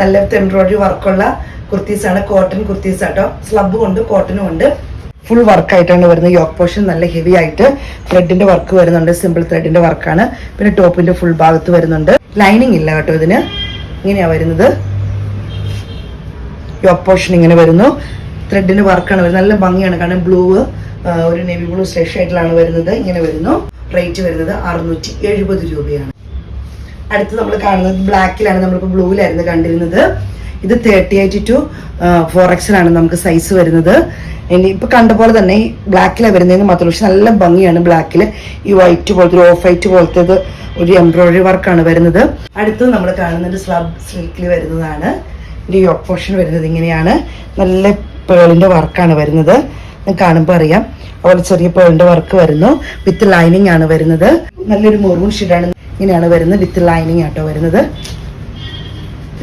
നല്ല embroidery വർക്കുള്ള കുർത്തീസാണ്. Cotton kurtis ആട്ടോ. Slub കൊണ്ട് കോട്ടനും ഉണ്ട്. ഫുൾ വർക്കായിട്ടാണ് വരുന്നത്. യോക്ക് പോർഷൻ നല്ല ഹെവി ആയിട്ട് ത്രെഡിന്റെ വർക്ക് വരുന്നുണ്ട്. സിമ്പിൾ ത്രെഡിന്റെ വർക്കാണ്. പിന്നെ ടോപ്പിന്റെ ഫുൾ ഭാഗത്ത് വരുന്നുണ്ട്. ലൈനിങ് ഇല്ല കേട്ടോ ഇതിന്. ഇങ്ങനെയാ വരുന്നത്. യോക്ക് പോർഷൻ ഇങ്ങനെ വരുന്നു. ത്രെഡിന്റെ വർക്കാണ് വരുന്നത്. നല്ല ഭംഗിയാണ്. കാരണം ബ്ലൂ, ഒരു നേവി ബ്ലൂ സ്ലഷ് ആയിട്ടാണ് വരുന്നത്. ഇങ്ങനെ വരുന്നു. റേറ്റ് വരുന്നത് 670 രൂപയാണ്. അടുത്ത് നമ്മൾ കാണുന്നത് ബ്ലാക്കിലാണ്. നമ്മളിപ്പോൾ ബ്ലൂവിലായിരുന്നു കണ്ടിരുന്നത്. ഇത് 38 to 4XL ആണ് നമുക്ക് സൈസ് വരുന്നത്. ഇനി ഇപ്പൊ കണ്ട പോലെ തന്നെ ഈ ബ്ലാക്കിലാണ് വരുന്നതെന്ന് മാത്രമല്ല, പക്ഷെ നല്ല ഭംഗിയാണ് ബ്ലാക്കിൽ. ഈ വൈറ്റ് പോലത്തെ ഒരു ഓഫ് വൈറ്റ് പോലത്തെ ഒരു എംബ്രോയിഡറി വർക്കാണ് വരുന്നത്. അടുത്തത് നമ്മൾ കാണുന്നത് സ്ലബ് സിൽക്കിൽ വരുന്നതാണ്. ഇതിന്റെ യോക്ക് പോർഷൻ വരുന്നത് ഇങ്ങനെയാണ്. നല്ല പേളിന്റെ വർക്കാണ് വരുന്നത്. കാണുമ്പോൾ അറിയാം. അതുപോലെ ചെറിയ പേളിന്റെ വർക്ക് വരുന്നു. വിത്ത് ലൈനിങ് ആണ് വരുന്നത്. നല്ലൊരു മെറൂൺ ഷെയ്ഡാണ്. ഇങ്ങനെയാണ് വരുന്നത്. വിത്ത് ലൈനിങ് ആട്ടോ വരുന്നത്.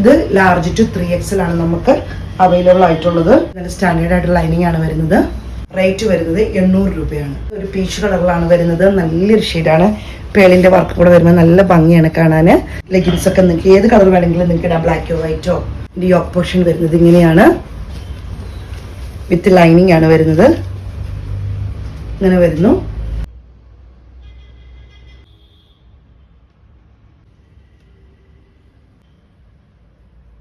ഇത് ലാർജ് ടു 3XL ആണ് നമുക്ക് അവൈലബിൾ ആയിട്ടുള്ളത്. നല്ല സ്റ്റാൻഡേർഡ് ആയിട്ട് ലൈനിങ് ആണ് വരുന്നത്. റേറ്റ് വരുന്നത് 800 രൂപയാണ്. ഒരു പീച്ച് കളറിലാണ് വരുന്നത്. നല്ലൊരു ഷെയ്ഡാണ്. പേളിന്റെ വർക്ക് കൂടെ വരുന്നത് നല്ല ഭംഗിയാണ് കാണാൻ. ലെഗിൻസ് ഒക്കെ നിങ്ങൾക്ക് ഏത് കളർ വേണമെങ്കിലും നിങ്ങൾക്ക് ഇടാം. ബ്ലാക്കോ വൈറ്റോ. ഇതിന്റെ യോക്ക് പോർഷൻ വരുന്നത് ഇങ്ങനെയാണ്. വിത്ത് ലൈനിങ് ആണ് വരുന്നത്. ഇങ്ങനെ വരുന്നു.